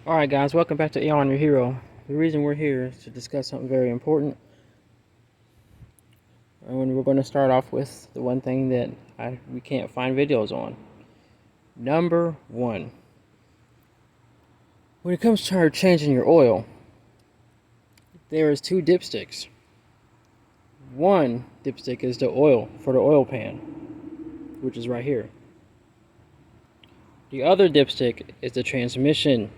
Alright guys, welcome back to Eon Your Hero. The reason we're here is to discuss something very important. And we're going to start off with the one thing that we can't find videos on. Number one. When it comes to changing your oil, there is two dipsticks. One dipstick is the oil for the oil pan, which is right here. The other dipstick is the transmission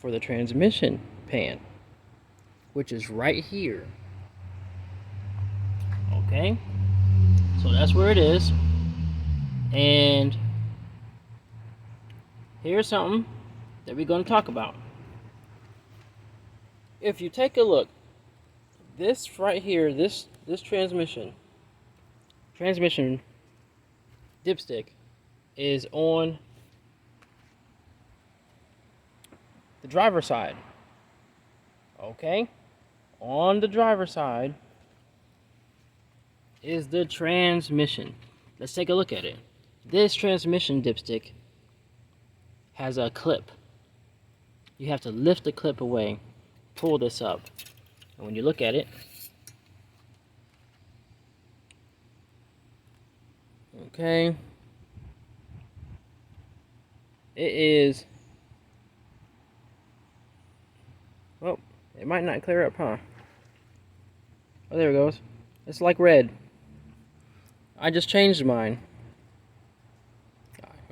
for the transmission pan, which is right here. Okay, so that's where it is. And here's something that we're going to talk about. If you take a look, this right here, this transmission dipstick is on the driver's side. Okay, on the driver's side is the transmission. Let's take a look at it. This transmission dipstick has a clip. You have to lift the clip away, pull this up, and when you look at it, okay, it is, well, it might not clear up, huh? Oh, there it goes. It's like red. I just changed mine.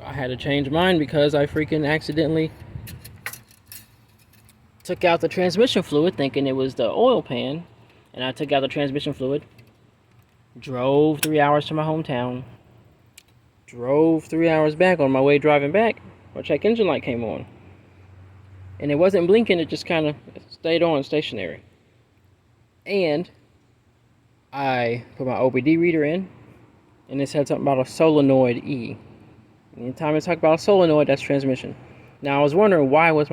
I had to change mine because I freaking accidentally took out the transmission fluid thinking it was the oil pan, and I took out the transmission fluid, drove 3 hours to my hometown, drove 3 hours back. On my way driving back, my check engine light came on, and it wasn't blinking, it just kind of stayed on stationary. And I put my OBD reader in, and it said something about a solenoid E. Anytime I talk about a solenoid, that's transmission. Now I was wondering, why was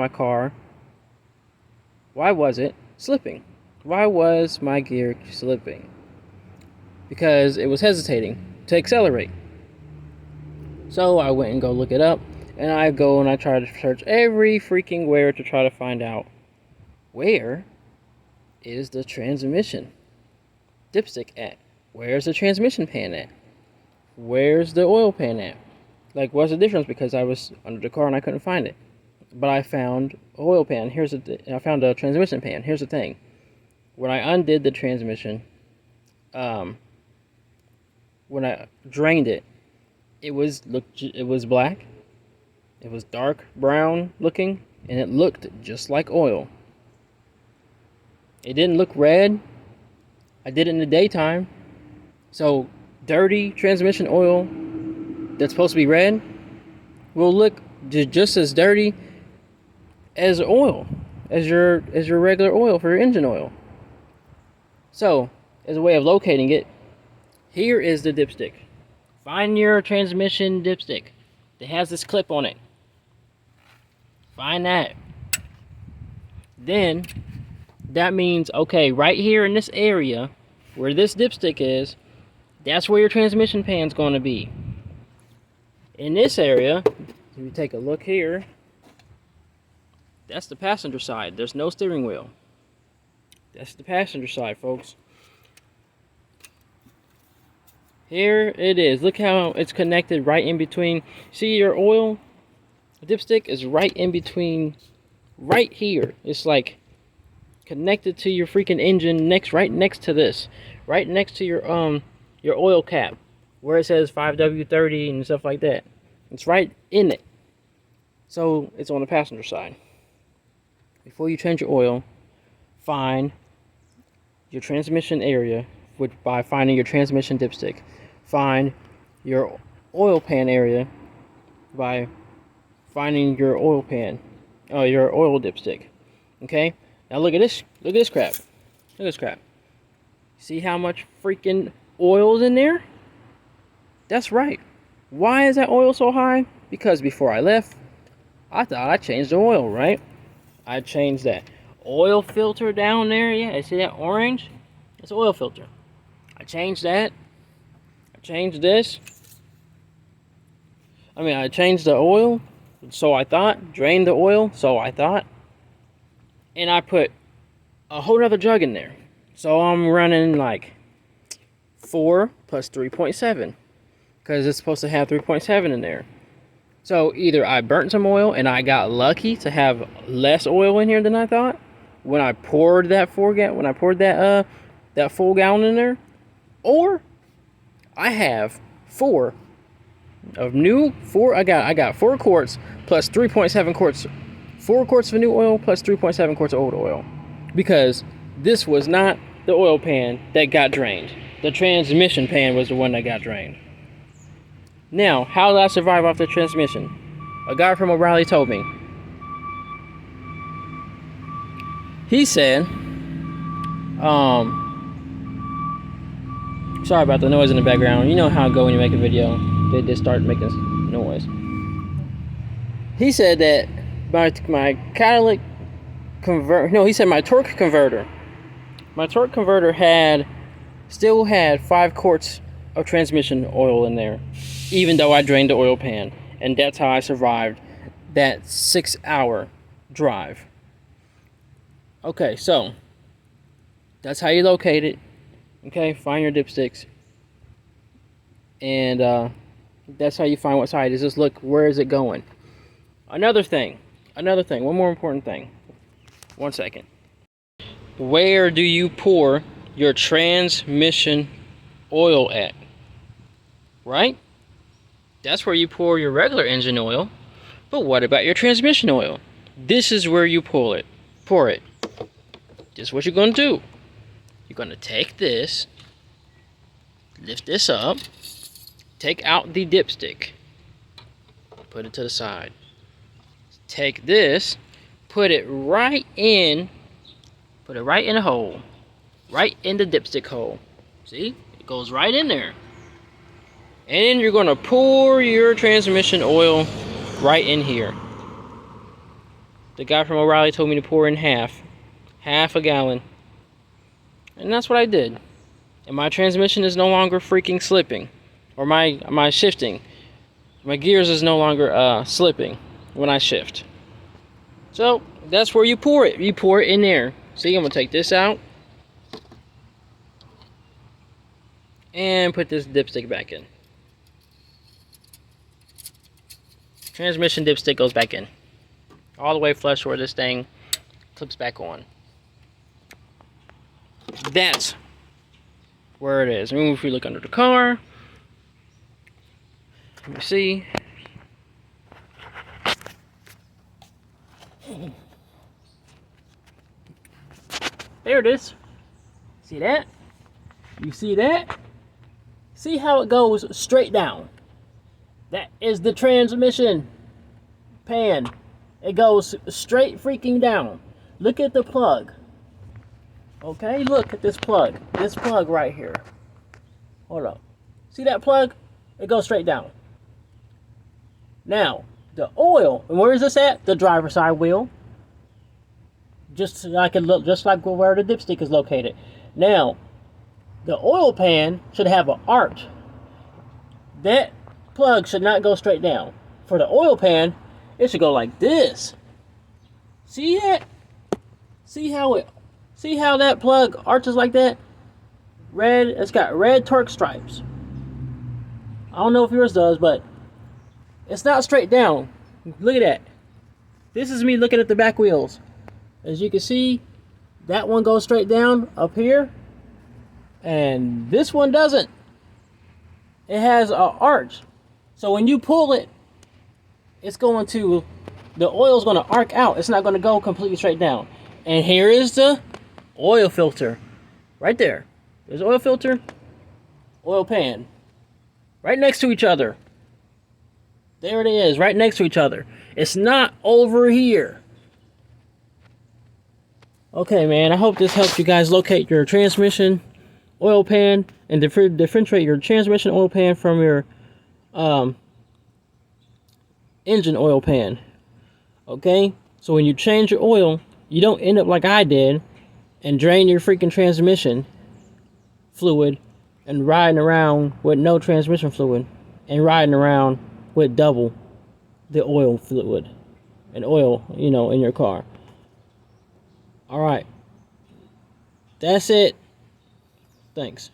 it slipping? Why was my gear slipping? Because it was hesitating to accelerate. So I went and go look it up, and I try to search every freaking where to try to find out where is the transmission dipstick at? Where's the transmission pan at? Where's the oil pan at? Like, what's the difference? Because I was under the car and I couldn't find it. But I found oil pan. I found a transmission pan. Here's the thing. When I undid the transmission, when I drained it, it was black. It was dark brown looking, and it looked just like oil. It didn't look red. I did it in the daytime. So dirty transmission oil that's supposed to be red will look just as dirty as oil, as your regular oil for your engine oil. So, as a way of locating it, here is the dipstick. Find your transmission dipstick that has this clip on it. Find that. Then that means, okay, right here in this area where this dipstick is, that's where your transmission pan's going to be. In this area, if you take a look here, that's the passenger side. There's no steering wheel. That's the passenger side, folks. Here it is. Look how it's connected right in between. See, your oil dipstick is right in between, right here. It's like connected to your freaking engine, right next to this, right next to your oil cap, where it says 5W30 and stuff like that. It's right in it. So it's on the passenger side. Before you change your oil, find your transmission area by finding your transmission dipstick. Find your oil pan area by finding your oil pan, your oil dipstick. Okay? Now look at this. Look at this crap. Look at this crap. See how much freaking oil's in there? That's right. Why is that oil so high? Because before I left, I thought I changed the oil, right? I changed that oil filter down there. Yeah, see that orange? It's an oil filter. I changed that. I changed this. I changed the oil, So I thought. Drained the oil, so I thought. And I put a whole other jug in there. So I'm running like 4 plus 3.7. Because it's supposed to have 3.7 in there. So either I burnt some oil and I got lucky to have less oil in here than I thought when I poured that that full gallon in there, or I have I got 4 quarts plus 3.7 quarts, 4 quarts of new oil plus 3.7 quarts of old oil, because this was not the oil pan that got drained. The transmission pan was the one that got drained. Now, how did I survive off the transmission? A guy from O'Reilly told me. He said, sorry about the noise in the background. You know how it go when you make a video. They just start making noise. He said that my catalytic converter, no, he said my torque converter. My torque converter still had 5 quarts of transmission oil in there, even though I drained the oil pan. And that's how I survived that 6-hour drive. Okay, so that's how you locate it. Okay, find your dipsticks. And that's how you find what side it is. Just look, where is it going? Another thing, one more important thing. 1 second. Where do you pour your transmission oil at? Right? That's where you pour your regular engine oil. But what about your transmission oil? This is where you pour it. This is what you're going to do. You're going to take this, lift this up, take out the dipstick, put it to the side. Take this, put it right in a hole, right in the dipstick hole. See? It goes right in there. And then you're going to pour your transmission oil right in here. The guy from O'Reilly told me to pour in half a gallon. And that's what I did. And my transmission is no longer freaking slipping. Or my shifting. My gears is no longer slipping when I shift. So, that's where you pour it. You pour it in there. See, I'm going to take this out. And put this dipstick back in. Transmission dipstick goes back in. All the way flush where this thing clips back on. That's where it is. And if we look under the car, let me see. There it is. See that? You see that? See how it goes straight down? That is the transmission pan. It goes straight freaking down. Look at the plug. Okay, look at this plug. This plug right here. Hold up. See that plug? It goes straight down. Now, the oil, and where is this at? The driver's side wheel. Just like where the dipstick is located. Now, the oil pan should have an arch. That plug should not go straight down. For the oil pan, it should go like this. See that? See how that plug arches like that? Red, it's got red torque stripes. I don't know if yours does, but it's not straight down. Look at that. This is me looking at the back wheels. As you can see, that one goes straight down up here, and this one doesn't. It has an arch. So when you pull it, the oil's going to arc out. It's not going to go completely straight down. And here is the oil filter. Right there. There's oil filter, oil pan. Right next to each other. There it is, right next to each other. It's not over here. Okay, man, I hope this helps you guys locate your transmission oil pan and differentiate your transmission oil pan from your engine oil pan. Okay? So when you change your oil, you don't end up like I did and drain your freaking transmission fluid and riding around with no transmission fluid and riding around with double the oil fluid and oil, you know, in your car. All right. That's it. Thanks.